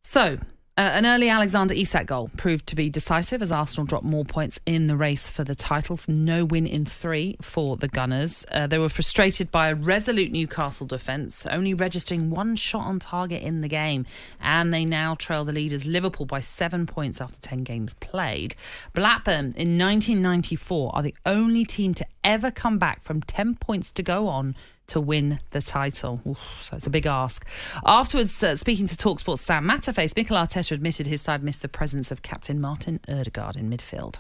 So, an early Alexander Isak goal proved to be decisive as Arsenal dropped more points in the race for the title. No win in 3 for the Gunners. They were frustrated by a resolute Newcastle defence, only registering 1 shot on target in the game. And they now trail the leaders Liverpool by 7 points after 10 games played. Blackburn in 1994 are the only team to ever come back from 10 points to go on to win the title. Oof, so it's a big ask. Afterwards, speaking to talkSPORT's Sam Matterface, Mikel Arteta admitted his side missed the presence of captain Martin Ødegaard in midfield.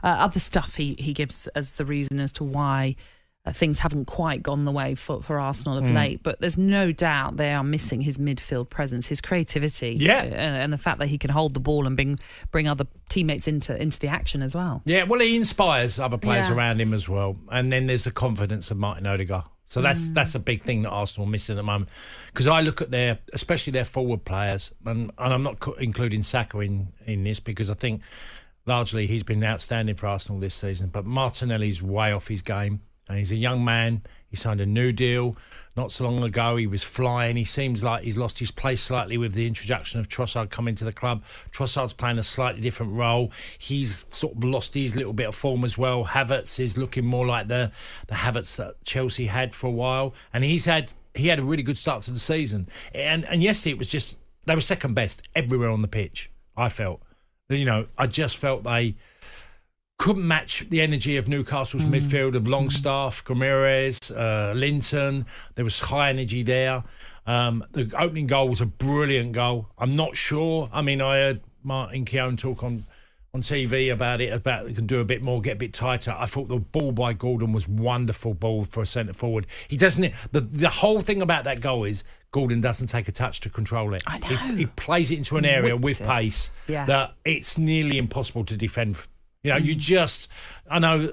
Other stuff he gives as the reason as to why things haven't quite gone the way for Arsenal of late, but there's no doubt they are missing his midfield presence, his creativity, and the fact that he can hold the ball and bring other teammates into the action as well. Yeah, well, he inspires other players around him as well, and then there's the confidence of Martin Ødegaard. So that's a big thing that Arsenal are missing at the moment. Because I look at especially their forward players, and I'm not including Saka in this because I think largely he's been outstanding for Arsenal this season. But Martinelli's way off his game. And he's a young man. He signed a new deal not so long ago. He was flying. He seems like he's lost his place slightly with the introduction of Trossard coming to the club. Trossard's playing a slightly different role. He's sort of lost his little bit of form as well. Havertz is looking more like the Havertz that Chelsea had for a while. And he had a really good start to the season. And yesterday it was just, they were second best everywhere on the pitch, I felt. I just felt they couldn't match the energy of Newcastle's midfield of Longstaff, Ramirez, Linton. There was high energy there. The opening goal was a brilliant goal. I'm not sure. I mean, I heard Martin Keown talk on TV about they can do a bit more, get a bit tighter. I thought the ball by Gordon was wonderful ball for a centre forward. He doesn't. The whole thing about that goal is Gordon doesn't take a touch to control it. I know. He plays it into an area with pace that it's nearly impossible to defend. I know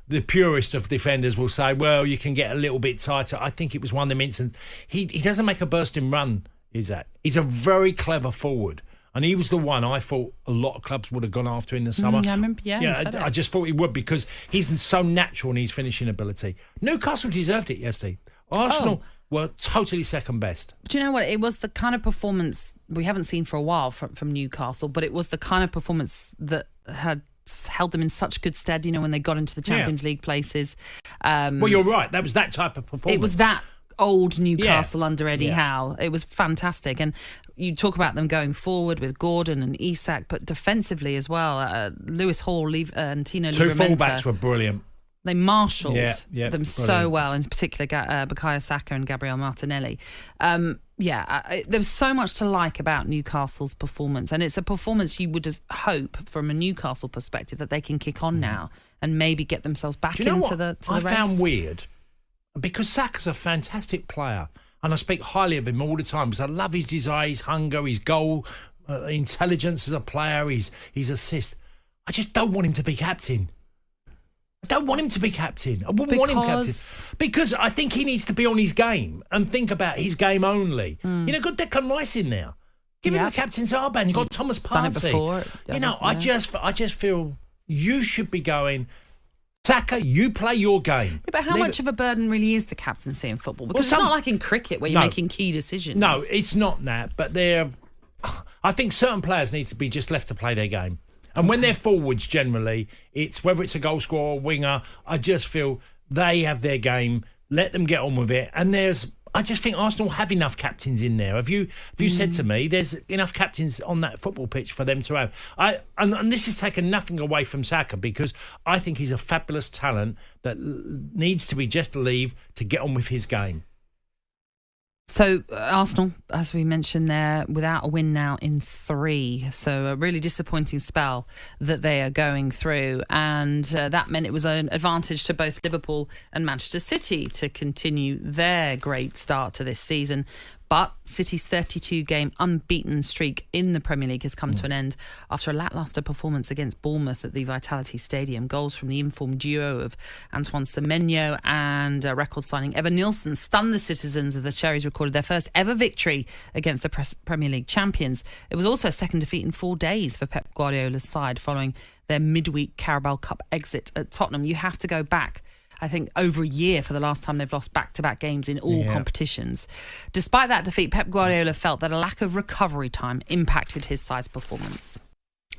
the purest of defenders will say, well, you can get a little bit tighter. I think it was one of them instances. He doesn't make a bursting run, he's a very clever forward. And he was the one I thought a lot of clubs would have gone after in the summer. I remember, I just thought he would because he's so natural in his finishing ability. Newcastle deserved it yesterday. Arsenal were totally second best. Do you know what? It was the kind of performance we haven't seen for a while from Newcastle, but it was the kind of performance that had held them in such good stead, when they got into the Champions League places. Well, you're right. That was that type of performance. It was that old Newcastle under Eddie Howe. It was fantastic. And you talk about them going forward with Gordon and Isak, but defensively as well. Lewis Hall and Tino Livramento. Two fullbacks were brilliant. They marshalled them brilliant. so well, in particular Bukayo Saka and Gabriel Martinelli. There was so much to like about Newcastle's performance, and it's a performance you would have hoped from a Newcastle perspective that they can kick on now and maybe get themselves back into the race. I found weird, because Saka's a fantastic player, and I speak highly of him all the time because I love his desire, his hunger, his goal, intelligence as a player, his assist. I just don't want him to be captain. I don't want him to be captain. I wouldn't want him captain. Because I think he needs to be on his game and think about his game only. Got Declan Rice in there. Give him the captain's armband. You've got Thomas Partey. I just feel you should be going, Saka, you play your game. Yeah, but how much of a burden really is the captaincy in football? Because it's not like in cricket where you're making key decisions. No, it's not that. But I think certain players need to be just left to play their game. And when they're forwards, generally, it's whether it's a goal scorer or winger, I just feel they have their game. Let them get on with it. And I just think Arsenal have enough captains in there. Have you said to me, there's enough captains on that football pitch for them to have? And this has taken nothing away from Saka, because I think he's a fabulous talent that needs to be just leave to get on with his game. So Arsenal, as we mentioned there, without a win now in 3. So a really disappointing spell that they are going through. And that meant it was an advantage to both Liverpool and Manchester City to continue their great start to this season. But City's 32-game unbeaten streak in the Premier League has come to an end after a lacklustre performance against Bournemouth at the Vitality Stadium. Goals from the informed duo of Antoine Semenyo and record signing Evan Nilsson stunned the citizens as the Cherries recorded their first ever victory against the Premier League champions. It was also a second defeat in 4 days for Pep Guardiola's side following their midweek Carabao Cup exit at Tottenham. You have to go back I think, over a year for the last time they've lost back-to-back games in all competitions. Despite that defeat, Pep Guardiola felt that a lack of recovery time impacted his side's performance.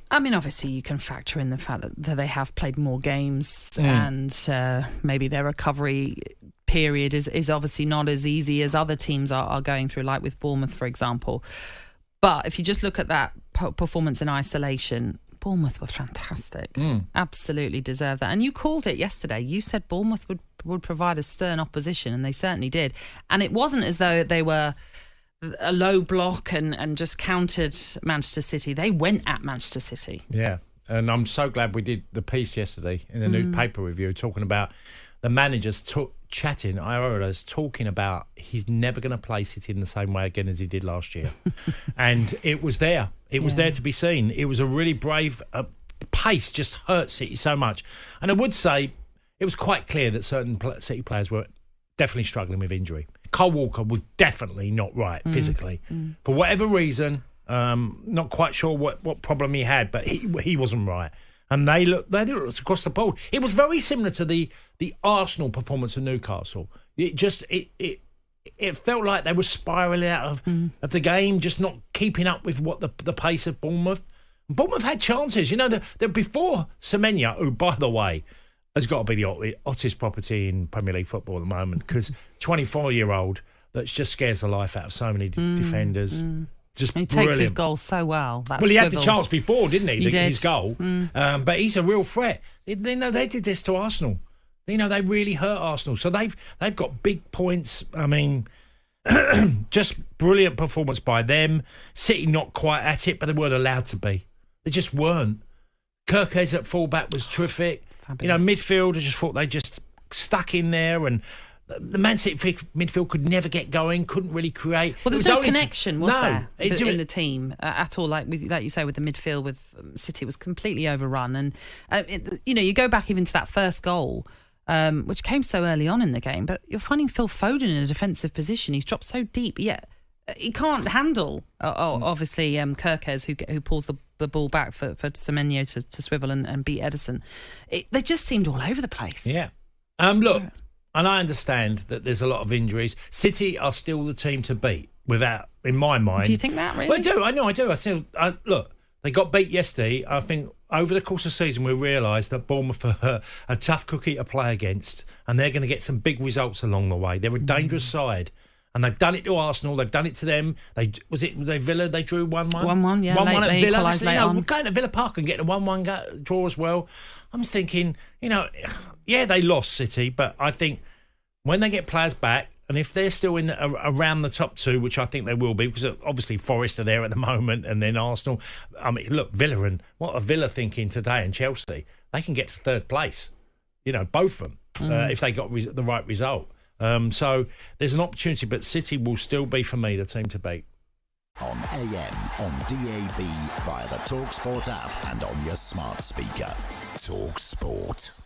I mean, obviously, you can factor in the fact that they have played more games and maybe their recovery period is obviously not as easy as other teams are going through, like with Bournemouth, for example. But if you just look at that performance in isolation, Bournemouth were fantastic. Absolutely deserved that. And you called it yesterday. You said Bournemouth would provide a stern opposition, and they certainly did. And it wasn't as though they were a low block and just countered Manchester City. They went at Manchester City. Yeah, and I'm so glad we did the piece yesterday in the newspaper review talking about the managers chatting. I heard us talking about he's never going to play City in the same way again as he did last year. And it was there. It was there to be seen. It was a really brave pace, just hurt City so much. And I would say it was quite clear that certain City players were definitely struggling with injury. Cole Walker was definitely not right physically. For whatever reason, not quite sure what problem he had, but he wasn't right. And they looked across the board. It was very similar to the Arsenal performance of Newcastle. It felt like they were spiralling out of the game, just not keeping up with what the pace of Bournemouth. Bournemouth had chances. You know, before Semenya, who, by the way, has got to be the hottest property in Premier League football at the moment, because 24-year-old that just scares the life out of so many defenders. Just he takes his goal so well. He had the chance before, didn't he? His goal. But he's a real threat. They did this to Arsenal. You know, they really hurt Arsenal. So they've got big points. I mean, just brilliant performance by them. City not quite at it, but they weren't allowed to be. They just weren't. Kirkes at fullback was terrific. Fabulous. You know, midfield, I just thought they just stuck in there, and the Man City midfield could never get going, couldn't really create. Well, there was no connection, was there, in the team at all? Like you say, with the midfield, with City was completely overrun. And, you go back even to that first goal, which came so early on in the game, but you're finding Phil Foden in a defensive position. He's dropped so deep, yet he can't handle, obviously, Kirkes, who pulls the ball back for Semenyo to swivel and beat Ederson. They just seemed all over the place. Yeah. Look, and I understand that there's a lot of injuries. City are still the team to beat, in my mind. Do you think that, really? Well, I do. I know I do. Look, they got beat yesterday. I think over the course of the season, we realised that Bournemouth are a tough cookie to play against, and they're going to get some big results along the way. They're a dangerous side. And they've done it to Arsenal. They've done it to them. Villa? They drew 1-1. 1-1, yeah. 1-1 at Villa. We're going to Villa Park and getting a 1-1 draw as well. I'm thinking, they lost City, but I think when they get players back, and if they're still around the top two, which I think they will be, because obviously Forest are there at the moment, and then Arsenal. I mean, look, Villa, and what are Villa thinking today, and Chelsea? They can get to third place. Both of them, if they got the right result. So there's an opportunity, but City will still be, for me, the team to beat. On AM, on DAB, via the talkSPORT app and on your smart speaker. talkSPORT.